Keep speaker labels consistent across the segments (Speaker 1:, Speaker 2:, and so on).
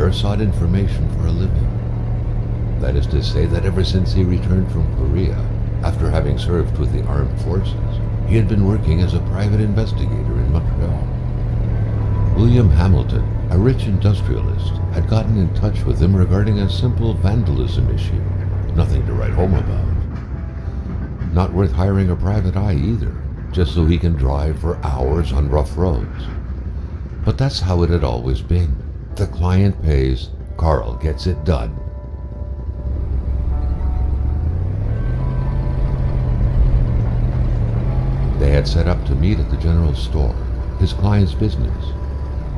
Speaker 1: there sought information for a living. That is to say that ever since he returned from Korea, after having served with the armed forces, he had been working as a private investigator in Montreal. William Hamilton, a rich industrialist, had gotten in touch with him regarding a simple vandalism issue. Nothing to write home about. Not worth hiring a private eye either, just so he can drive for hours on rough roads. But that's how it had always been. The client pays, Carl gets it done. They had set up to meet at the general store, his client's business.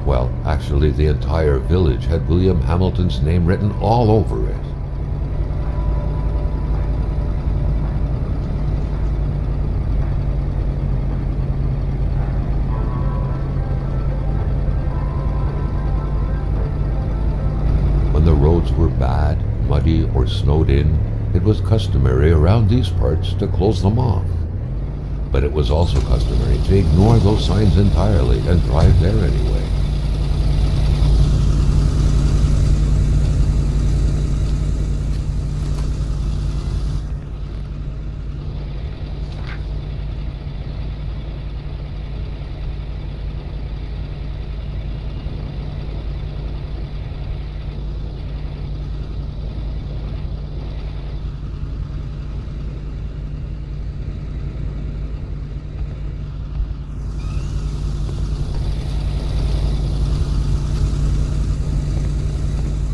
Speaker 1: Well, actually the entire village had William Hamilton's name written all over it. When the roads were bad, muddy, or snowed in, it was customary around these parts to close them off. But it was also customary to ignore those signs entirely and drive there anyway.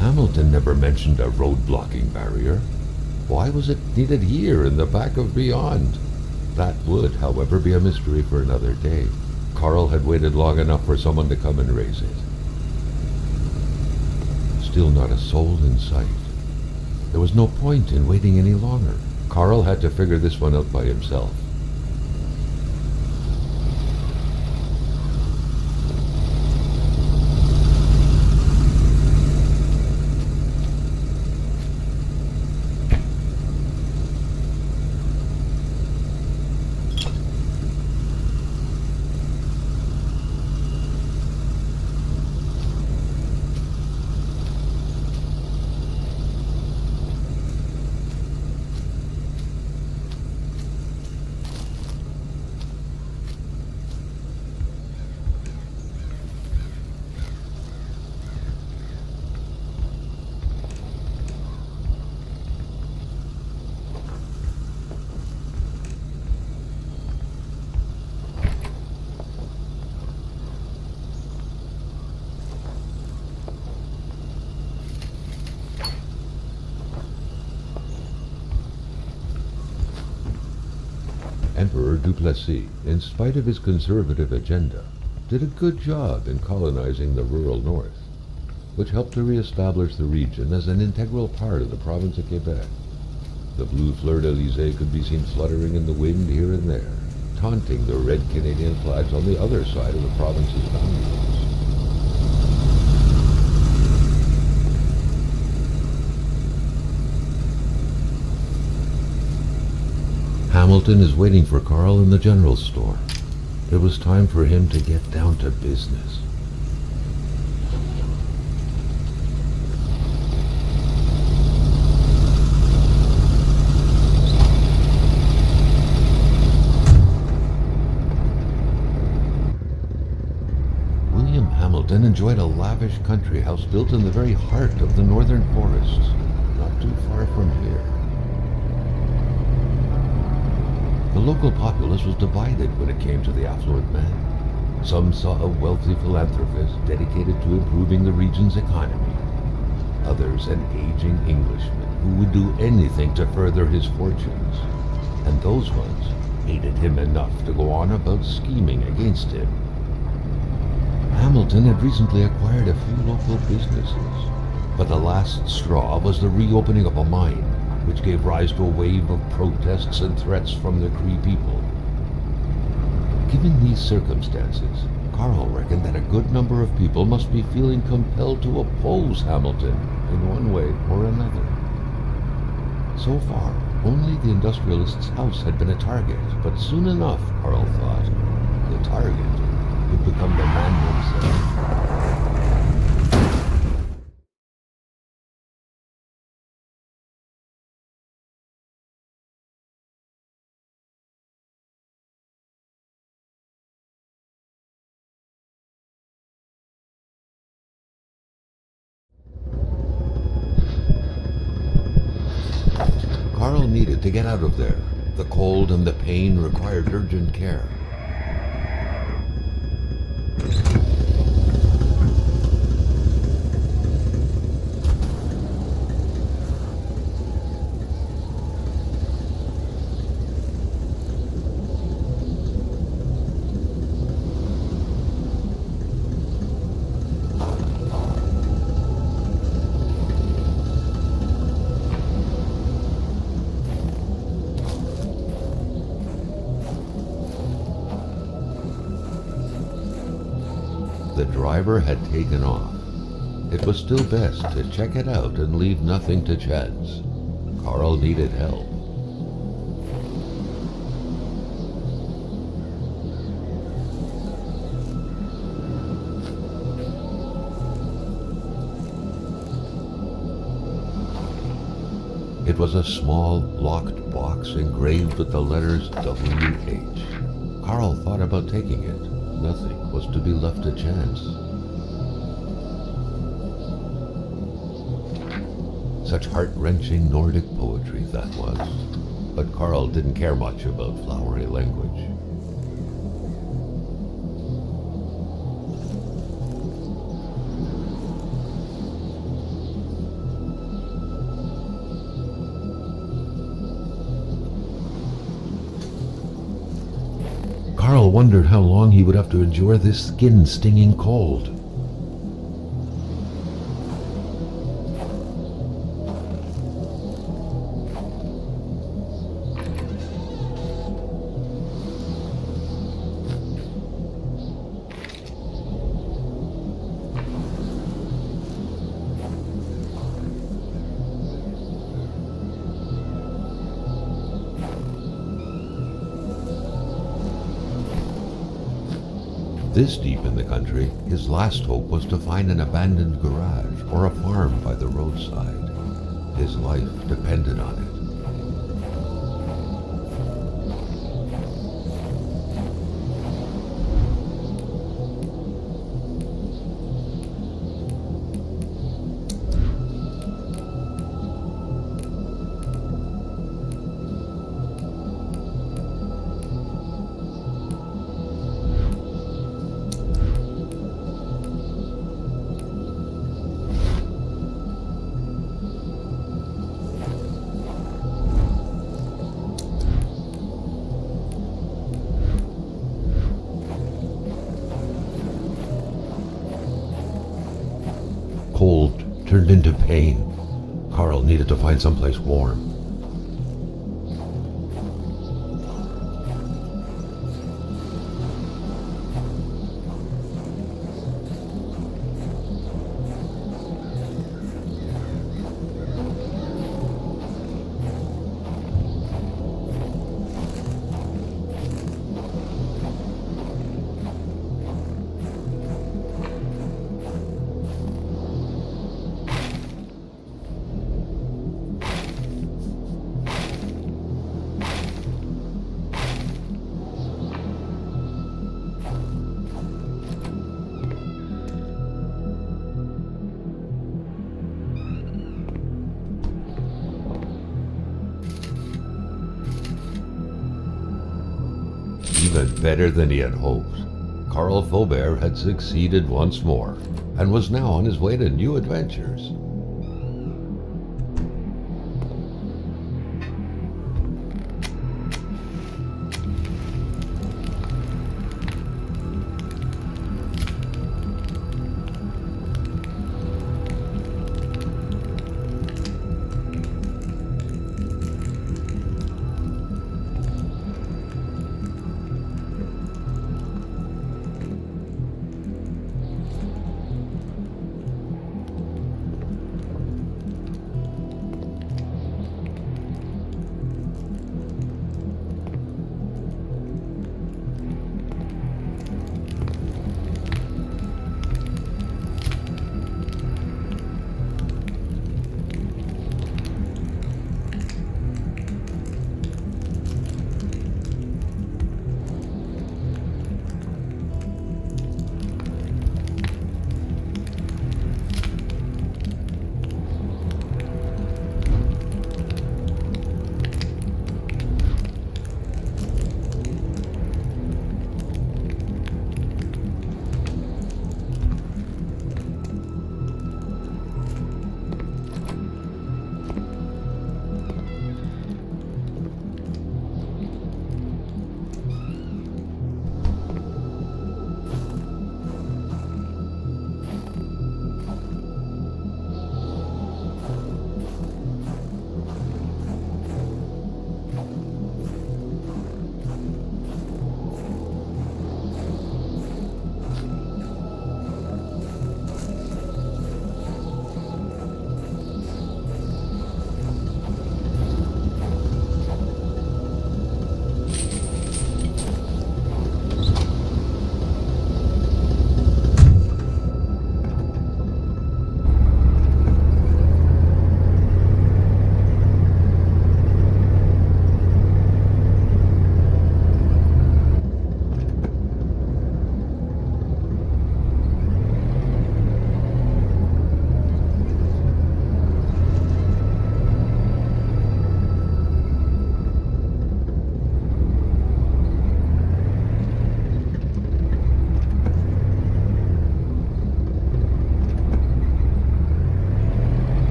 Speaker 1: Hamilton never mentioned a road-blocking barrier. Why was it needed here in the back of Beyond? That would, however, be a mystery for another day. Carl had waited long enough for someone to come and raise it. Still not a soul in sight. There was no point in waiting any longer. Carl had to figure this one out by himself. Emperor Duplessis, in spite of his conservative agenda, did a good job in colonizing the rural north, which helped to re-establish the region as an integral part of the province of Quebec. The blue fleur-de-lis could be seen fluttering in the wind here and there, taunting the red Canadian flags on the other side of the province's boundaries. Hamilton is waiting for Carl in the general store. It was time for him to get down to business. William Hamilton enjoyed a lavish country house built in the very heart of the northern forests, not too far from here. The local populace was divided when it came to the affluent man. Some saw a wealthy philanthropist dedicated to improving the region's economy. Others an aging Englishman who would do anything to further his fortunes. And those ones hated him enough to go on about scheming against him. Hamilton had recently acquired a few local businesses, but the last straw was the reopening of a mine, which gave rise to a wave of protests and threats from the Cree people. Given these circumstances, Carl reckoned that a good number of people must be feeling compelled to oppose Hamilton in one way or another. So far, only the industrialist's house had been a target, but soon enough, Carl thought, the target would become the man himself. Carl needed to get out of there. The cold and the pain required urgent care. The driver had taken off. It was still best to check it out and leave nothing to chance. Carl needed help. It was a small, locked box engraved with the letters WH. Carl thought about taking it. Nothing was to be left to chance. Such heart-wrenching Nordic poetry that was. But Carl didn't care much about flowery language. Carl wondered how long he would have to endure this skin-stinging cold. This deep in the country, his last hope was to find an abandoned garage or a farm by the roadside. His life depended on it. Cold turned into pain. Carl needed to find someplace warm. Even better than he had hoped. Carl Faubert had succeeded once more, and was now on his way to new adventures.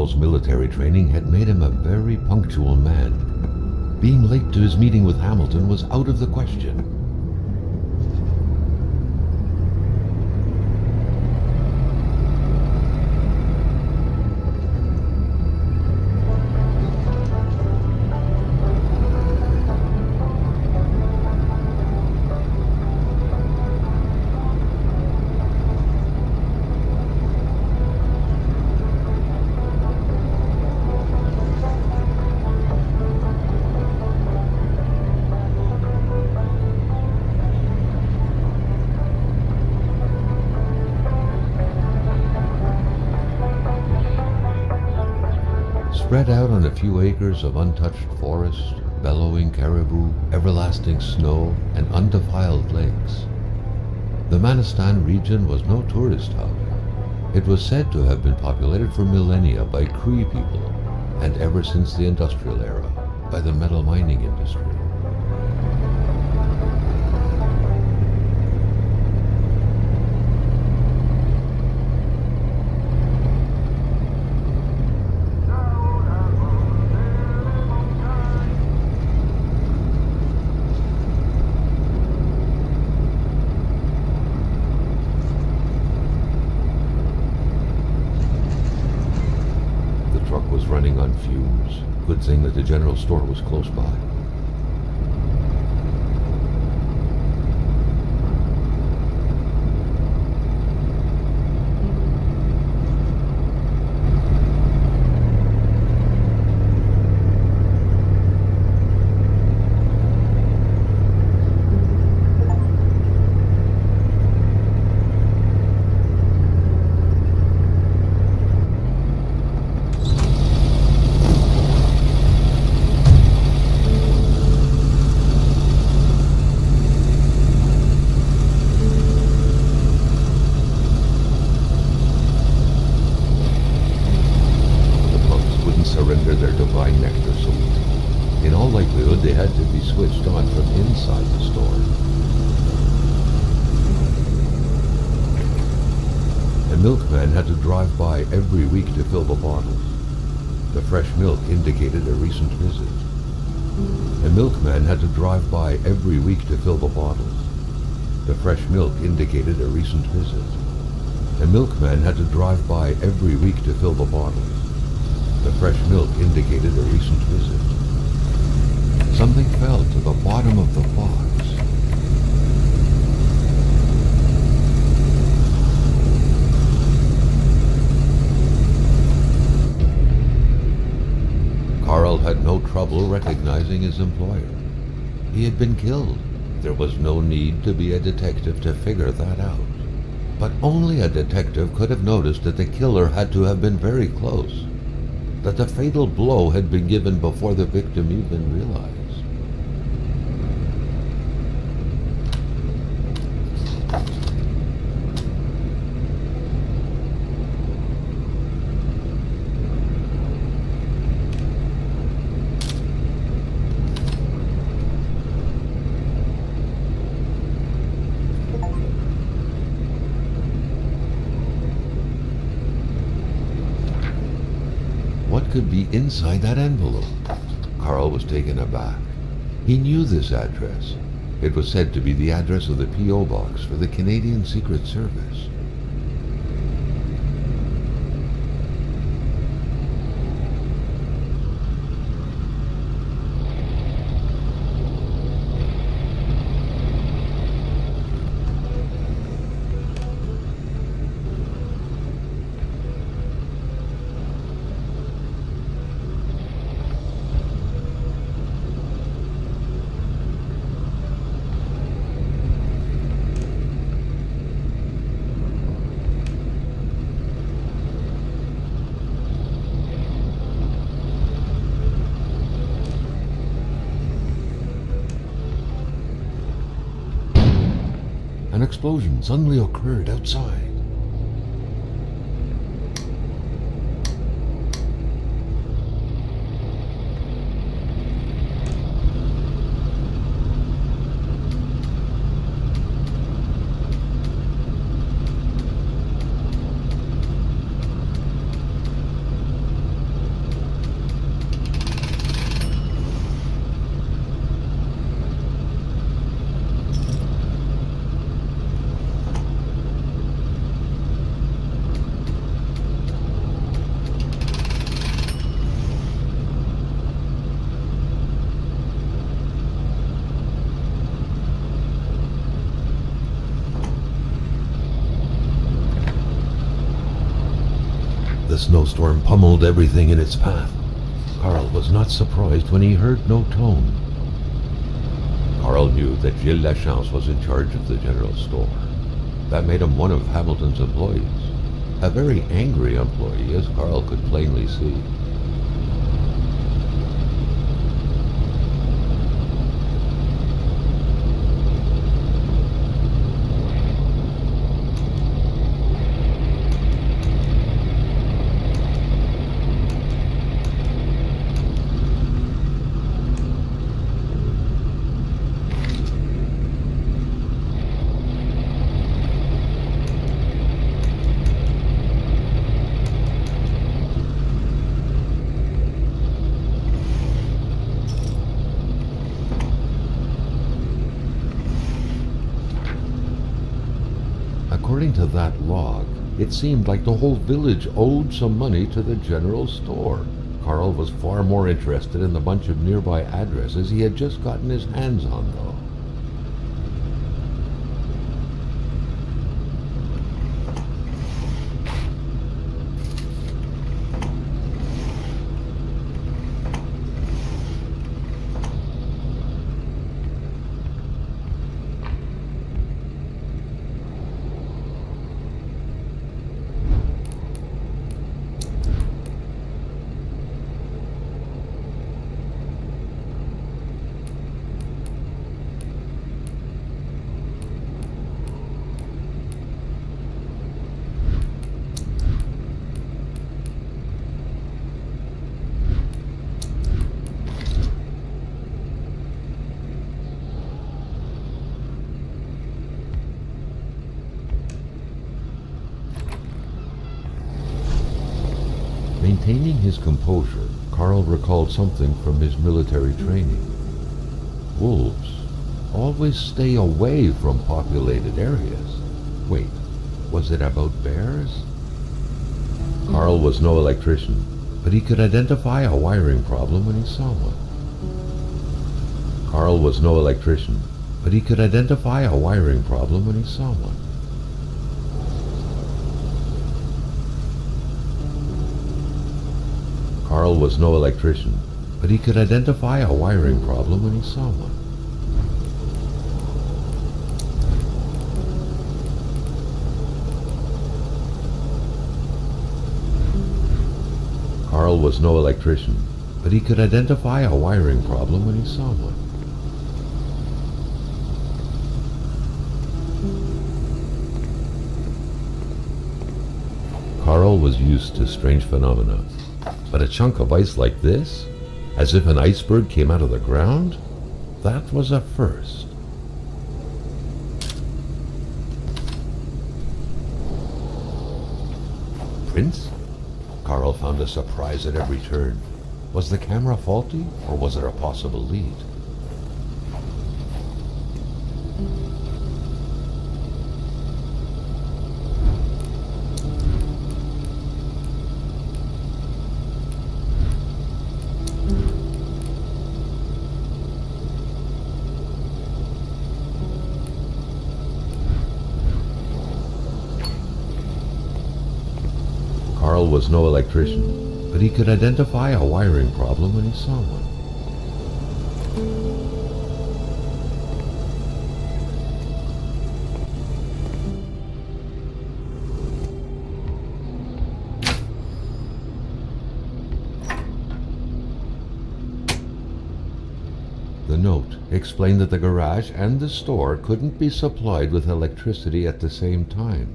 Speaker 1: Carl's military training had made him a very punctual man. Being late to his meeting with Hamilton was out of the question. Spread out on a few acres of untouched forest, bellowing caribou, everlasting snow, and undefiled lakes. The Manistan region was no tourist hub. It was said to have been populated for millennia by Cree people, and ever since the industrial era, by the metal mining industry. Running on fumes. Good thing that the general store was close by. Surrender their divine nectar so easily. In all likelihood, they had to be switched on from inside the store. A milkman had to drive by every week to fill the bottles. The fresh milk indicated a recent visit. A milkman had to drive by every week to fill the bottles. The fresh milk indicated a recent visit. A milkman had to drive by every week to fill the bottles. The fresh milk indicated a recent visit. Something fell to the bottom of the box. Carl had no trouble recognizing his employer. He had been killed. There was no need to be a detective to figure that out. But only a detective could have noticed that the killer had to have been very close. That the fatal blow had been given before the victim even realized. What could be inside that envelope? Carl was taken aback. He knew this address. It was said to be the address of the P.O. box for the Canadian Secret Service. An explosion suddenly occurred outside. The snowstorm pummeled everything in its path. Carl was not surprised when he heard no tone. Carl knew that Gilles Lachance was in charge of the general store. That made him one of Hamilton's employees. A very angry employee, as Carl could plainly see. According to that log, it seemed like the whole village owed some money to the general store. Carl was far more interested in the bunch of nearby addresses he had just gotten his hands on, though. Maintaining his composure, Carl recalled something from his military training. Wolves always stay away from populated areas. Wait, was it about bears? Carl was no electrician, but he could identify a wiring problem when he saw one. Carl was no electrician, but he could identify a wiring problem when he saw one. Carl was no electrician, but he could identify a wiring problem when he saw one. Carl was no electrician, but he could identify a wiring problem when he saw one. Carl was used to strange phenomena. But a chunk of ice like this, as if an iceberg came out of the ground, that was a first. Prince? Carl found a surprise at every turn. Was the camera faulty, or was it a possible lead? Carl was no electrician, but he could identify a wiring problem when he saw one. The note explained that the garage and the store couldn't be supplied with electricity at the same time.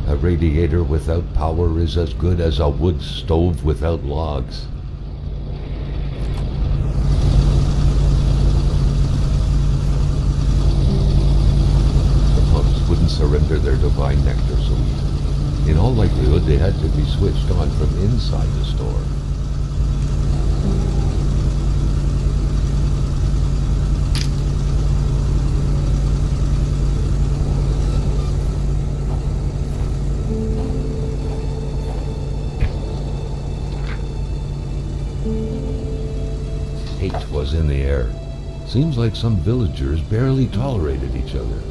Speaker 1: A radiator without power is as good as a wood stove without logs. The pumps wouldn't surrender their divine nectar so easily. In all likelihood, they had to be switched on from inside the store. was in the air. Seems like some villagers barely tolerated each other.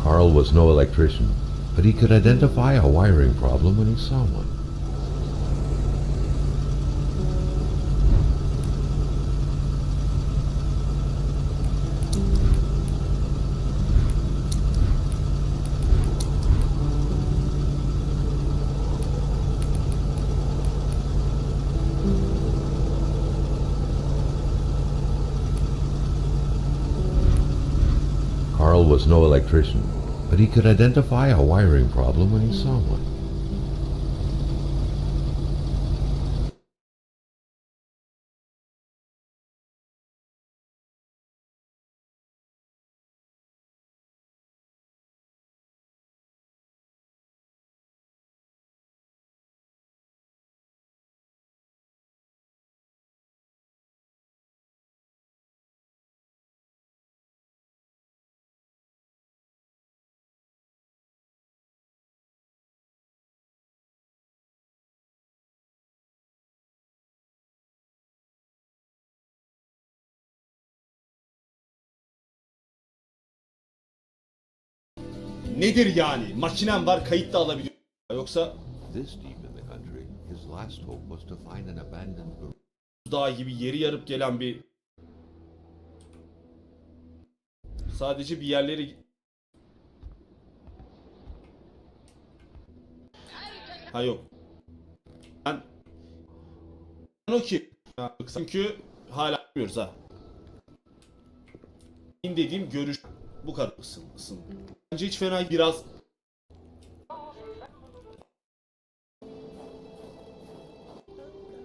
Speaker 1: Carl was no electrician, but he could identify a wiring problem when he saw one. Carl was no electrician, but he could identify a wiring problem when he saw one.
Speaker 2: Nedir yani? Makinem var, kayıt da alabiliyor. Yoksa
Speaker 1: This deep in the country, his last hope was to find an abandoned garage.
Speaker 2: dağ gibi yeri yarıp gelen bir... Sadece bir yerleri... Ha yok. Ben... O ki... Çünkü hala bilmiyoruz ha. Benim dediğim görüş... Bu kadar ısın. Bence hiç fena biraz...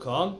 Speaker 2: Kaan...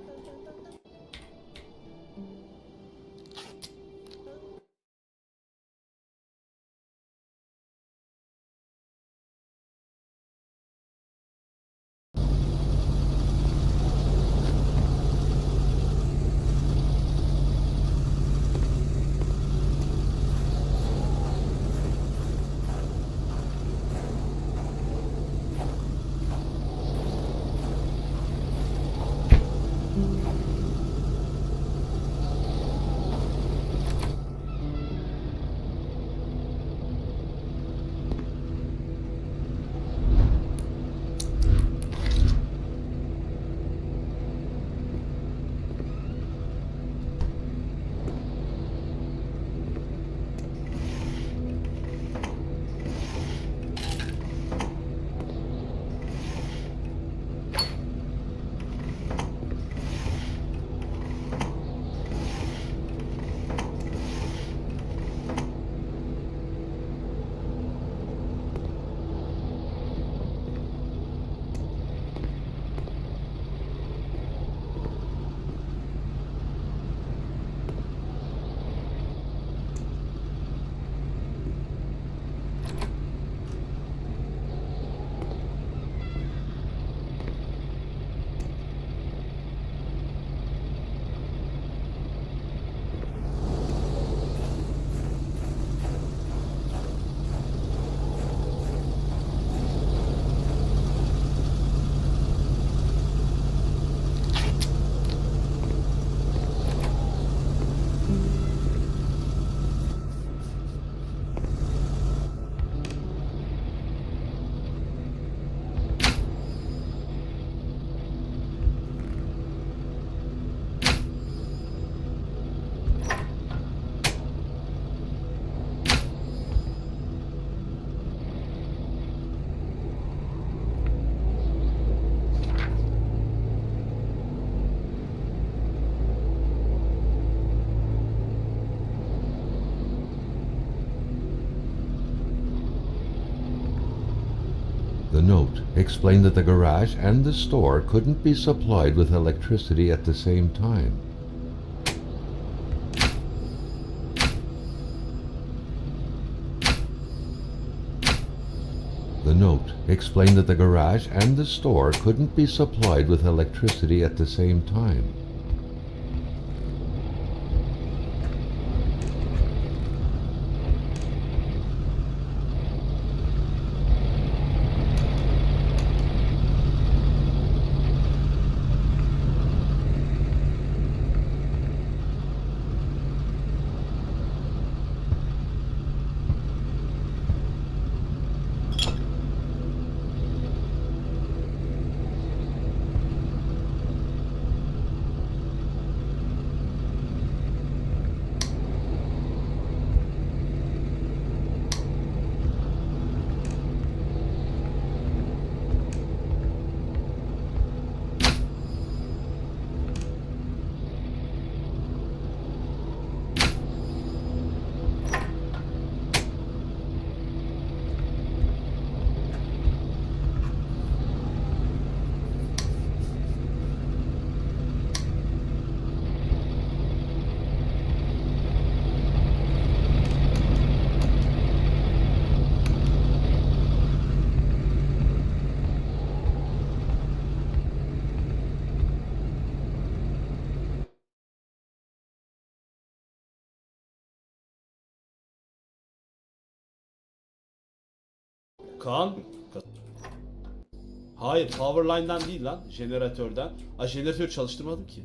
Speaker 1: The note explained that the garage and the store couldn't be supplied with electricity at the same time. The note explained that the garage and the store couldn't be supplied with electricity at the same time.
Speaker 2: Kaan. Hayır, powerline'dan değil lan. Jeneratörden. Jeneratör çalıştırmadım ki.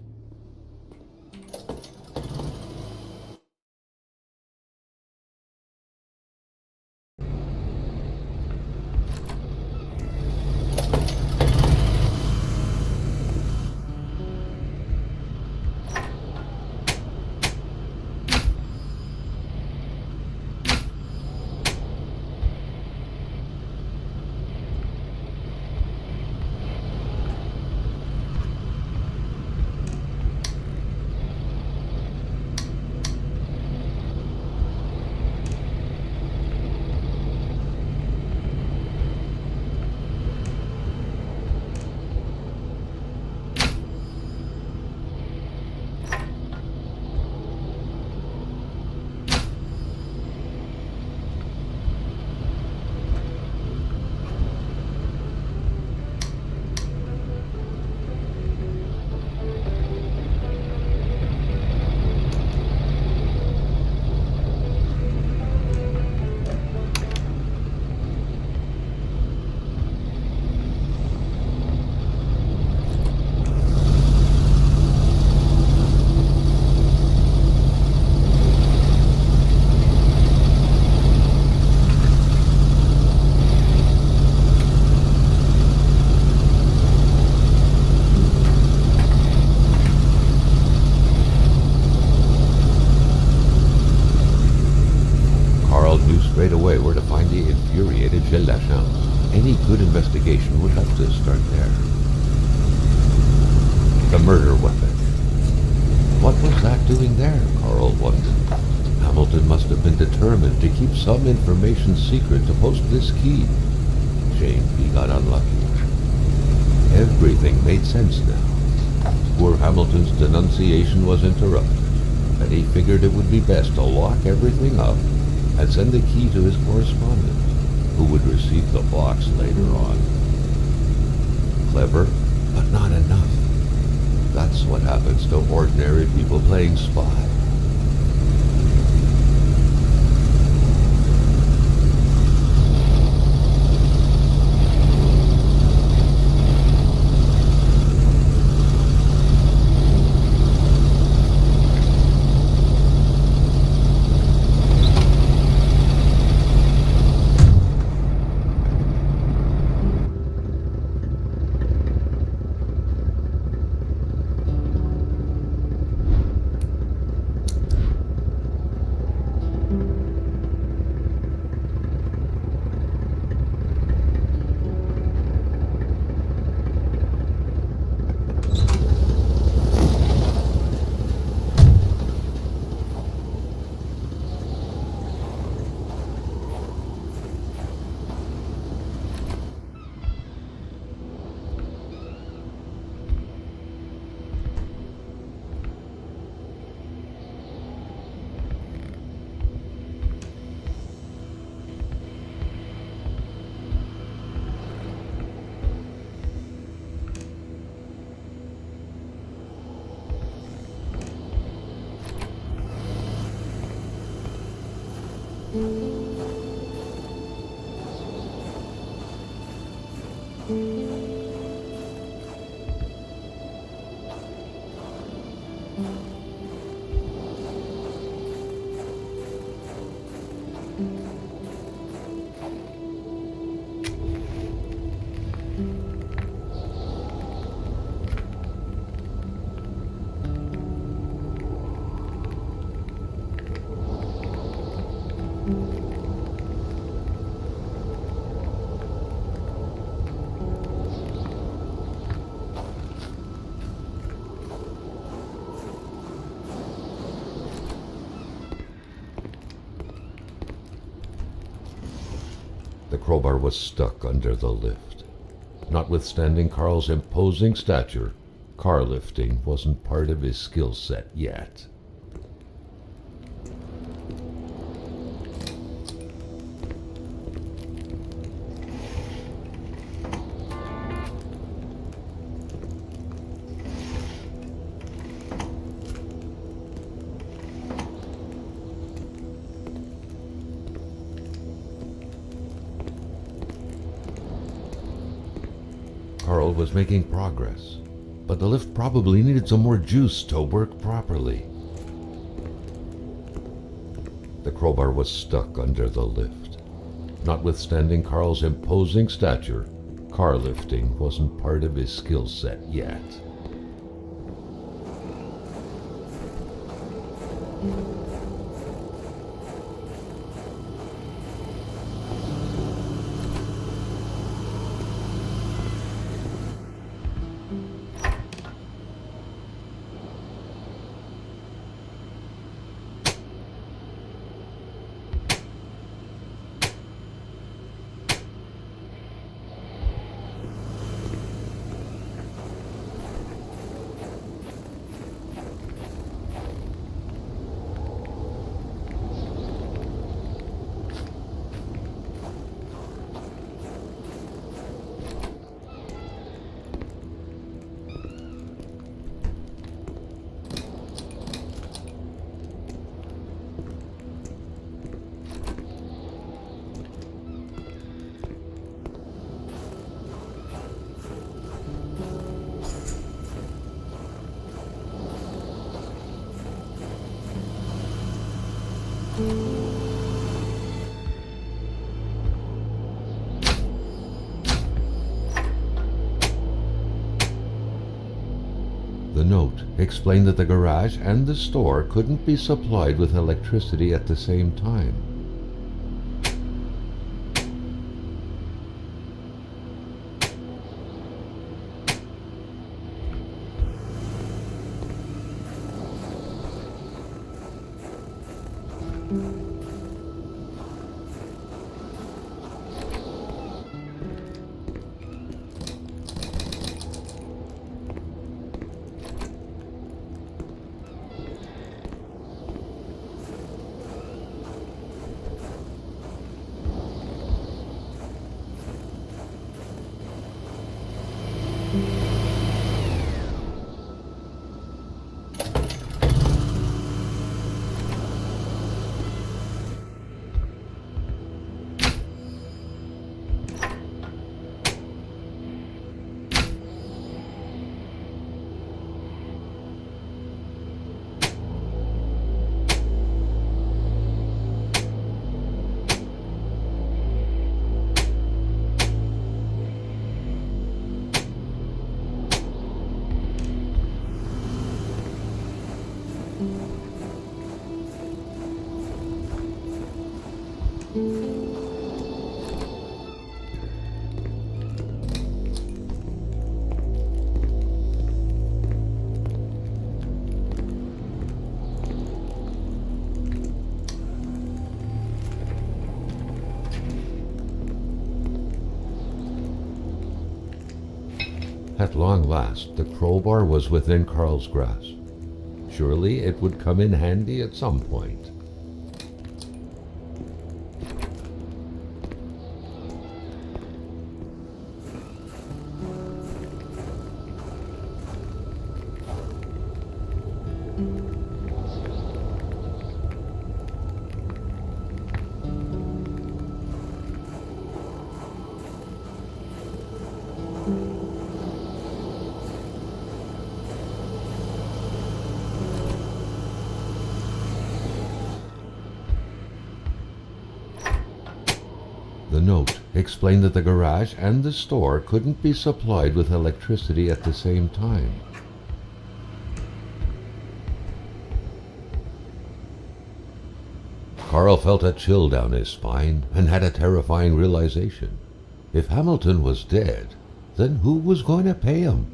Speaker 1: Straight away where to find the infuriated Gilles Lachance. Any good investigation would have to start there. The murder weapon. What was that doing there, Carl wondered. Hamilton must have been determined to keep some information secret to post this key. Shame he got unlucky. Everything made sense now. Poor Hamilton's denunciation was interrupted, and he figured it would be best to lock everything up and send the key to his correspondent, who would receive the box later on. Clever, but not enough. That's what happens to ordinary people playing spy. The crowbar was stuck under the lift. Notwithstanding Carl's imposing stature, car lifting wasn't part of his skill set yet. Carl was making progress, but the lift probably needed some more juice to work properly. The crowbar was stuck under the lift. Notwithstanding Carl's imposing stature, car lifting wasn't part of his skill set yet. The note explained that the garage and the store couldn't be supplied with electricity at the same time. At long last, the crowbar was within Carl's grasp. Surely it would come in handy at some point. The note explained that the garage and the store couldn't be supplied with electricity at the same time. Carl felt a chill down his spine and had a terrifying realization. If Hamilton was dead, then who was going to pay him?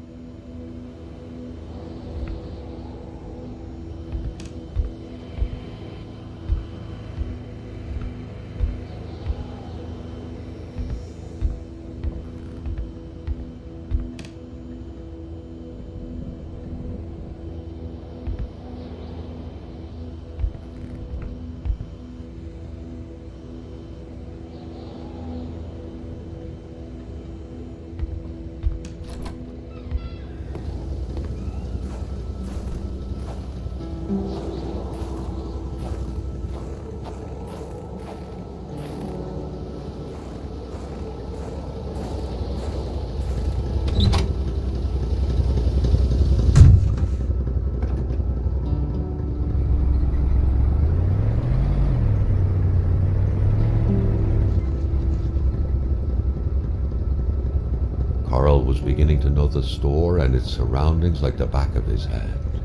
Speaker 1: Carl was beginning to know the store and its surroundings like the back of his hand.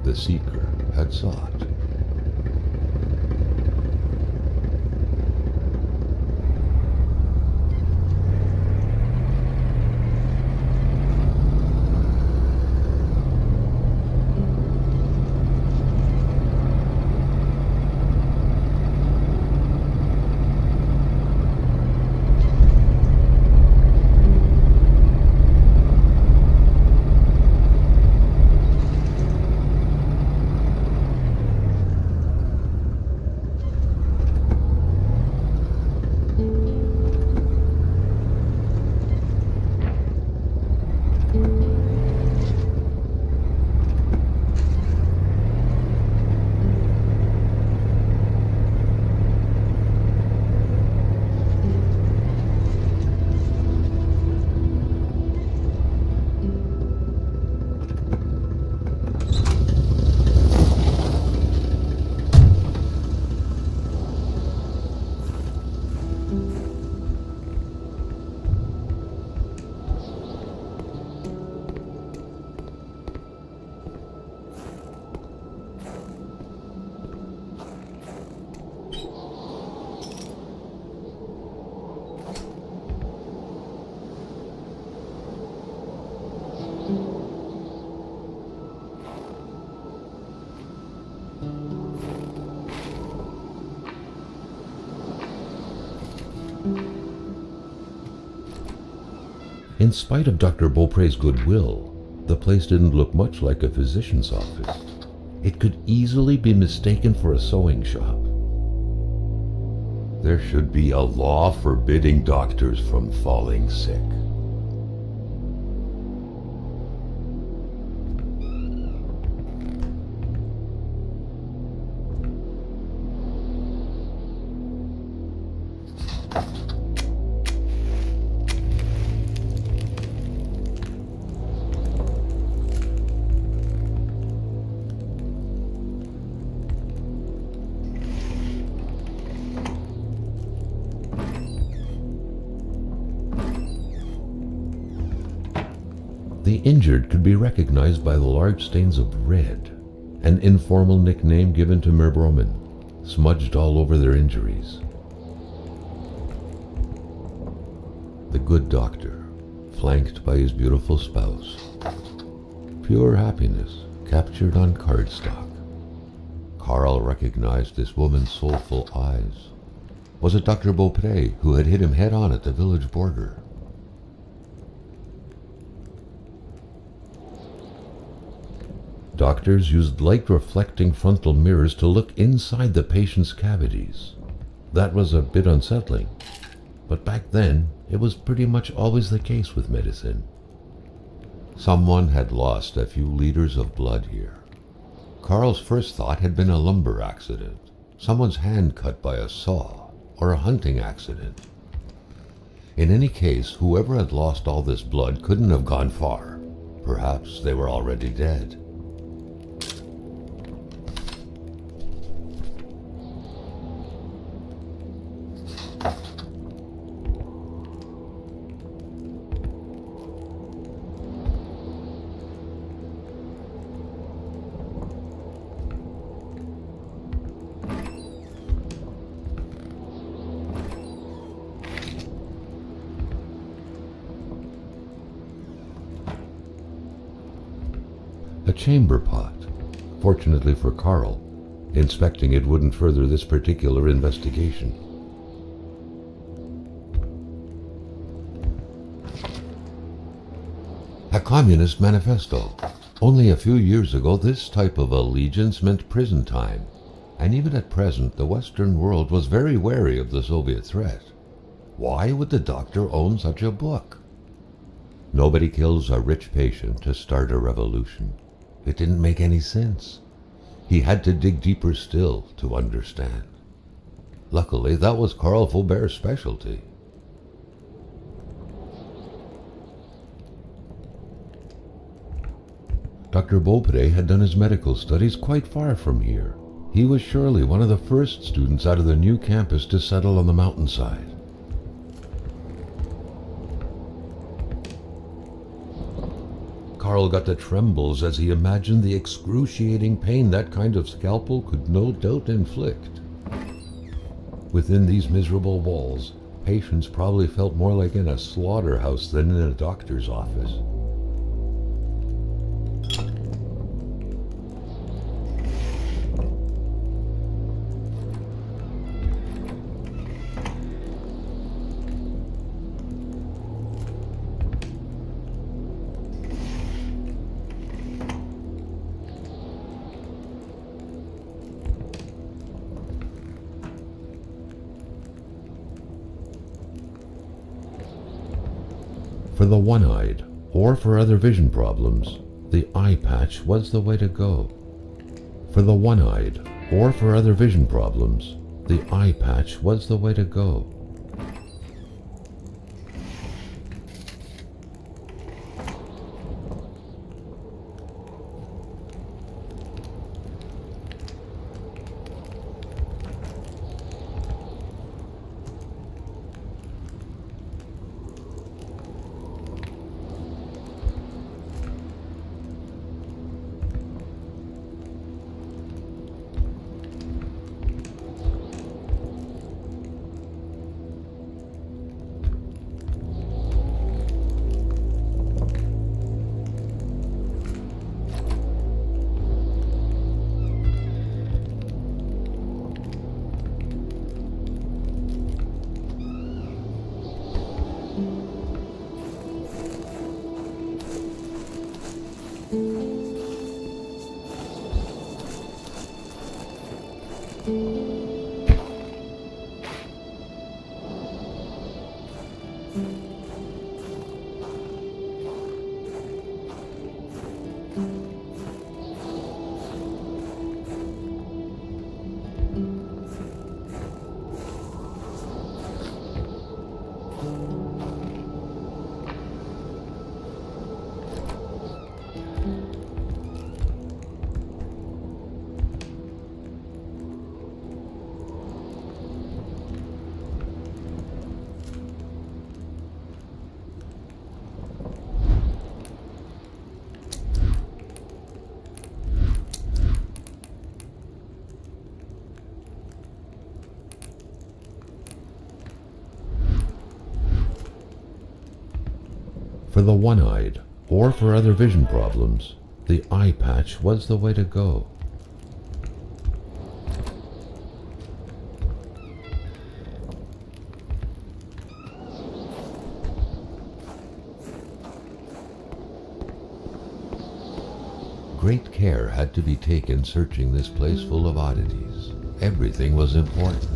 Speaker 1: The seeker had sought. In spite of Dr. Beaupre's goodwill, the place didn't look much like a physician's office. It could easily be mistaken for a sewing shop. There should be a law forbidding doctors from falling sick. The injured could be recognized by the large stains of red, an informal nickname given to Merbromen, smudged all over their injuries. The good doctor, flanked by his beautiful spouse. Pure happiness captured on cardstock. Carl recognized this woman's soulful eyes. Was it Dr. Beaupre who had hit him head-on at the village border? Doctors used light-reflecting frontal mirrors to look inside the patient's cavities. That was a bit unsettling, but back then it was pretty much always the case with medicine. Someone had lost a few liters of blood here. Carl's first thought had been a lumber accident, someone's hand cut by a saw, or a hunting accident. In any case, whoever had lost all this blood couldn't have gone far. Perhaps they were already dead. chamber pot. Fortunately for Carl, inspecting it wouldn't further this particular investigation. A communist manifesto. Only a few years ago, this type of allegiance meant prison time, and even at present, the Western world was very wary of the Soviet threat. Why would the doctor own such a book? Nobody kills a rich patient to start a revolution. It didn't make any sense. He had to dig deeper still to understand. Luckily, that was Carl Faubert's specialty. Dr. Beaupre had done his medical studies quite far from here. He was surely one of the first students out of the new campus to settle on the mountainside. Carl got the trembles as he imagined the excruciating pain that kind of scalpel could no doubt inflict. Within these miserable walls, patients probably felt more like in a slaughterhouse than in a doctor's office. For the one-eyed, or for other vision problems, the eye patch was the way to go. For the one-eyed, or for other vision problems, the eye patch was the way to go. For the one-eyed, or for other vision problems, the eye patch was the way to go. Great care had to be taken searching this place full of oddities. Everything was important.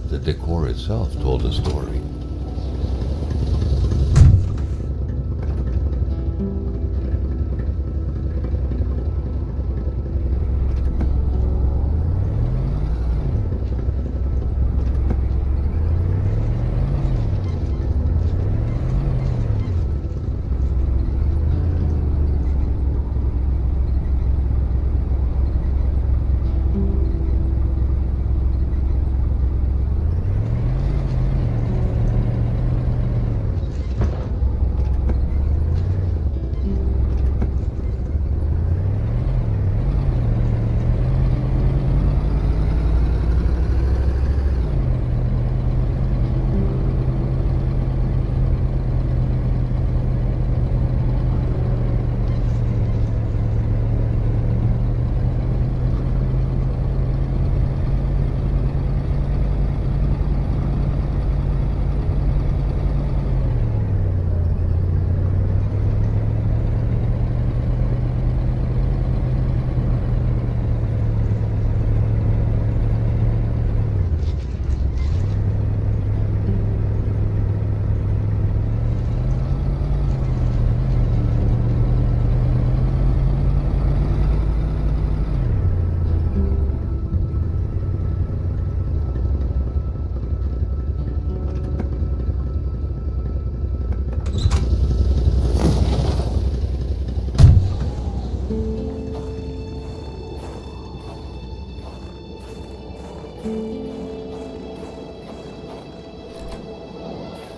Speaker 1: The decor itself told a story.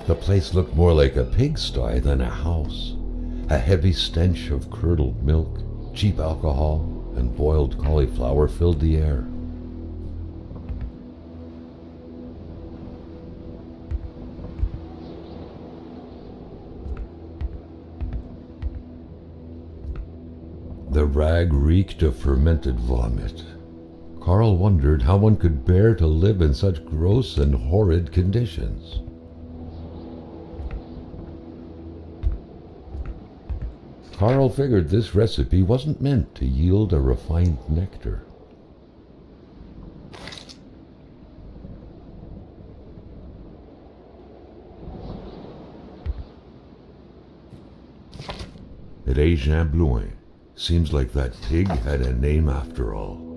Speaker 1: The place looked more like a pigsty than a house. A heavy stench of curdled milk, cheap alcohol, and boiled cauliflower filled the air. The rag reeked of fermented vomit. Carl wondered how one could bear to live in such gross and horrid conditions. Carl figured this recipe wasn't meant to yield a refined nectar. Régin Blouin. Seems like that pig had a name after all.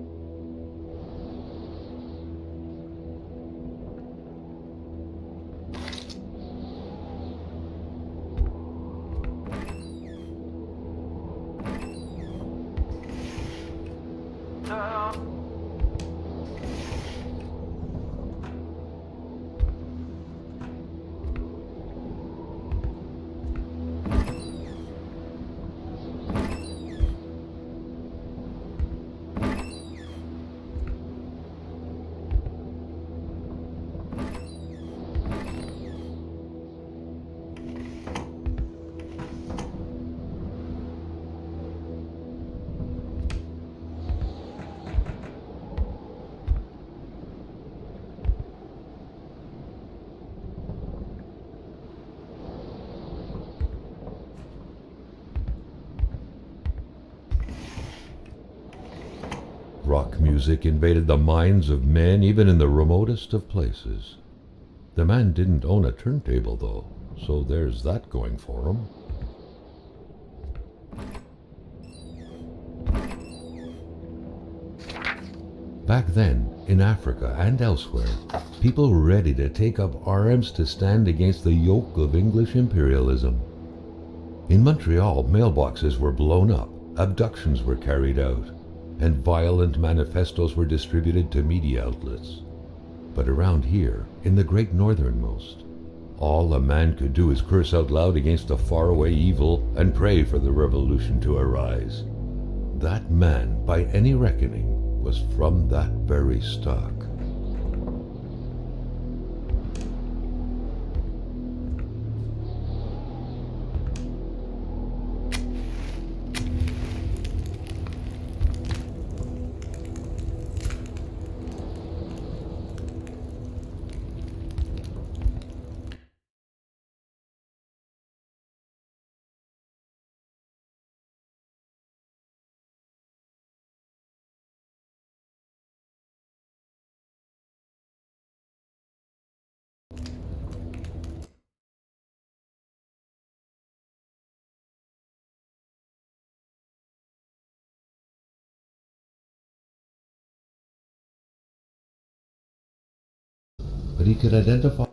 Speaker 1: Rock music invaded the minds of men even in the remotest of places. The man didn't own a turntable, though, so there's that going for him. Back then, in Africa and elsewhere, people were ready to take up arms to stand against the yoke of English imperialism. In Montreal, mailboxes were blown up, abductions were carried out, and violent manifestos were distributed to media outlets. But around here, in the great northernmost, all a man could do is curse out loud against a faraway evil and pray for the revolution to arise. That man, by any reckoning, was from that very stock. But he could identify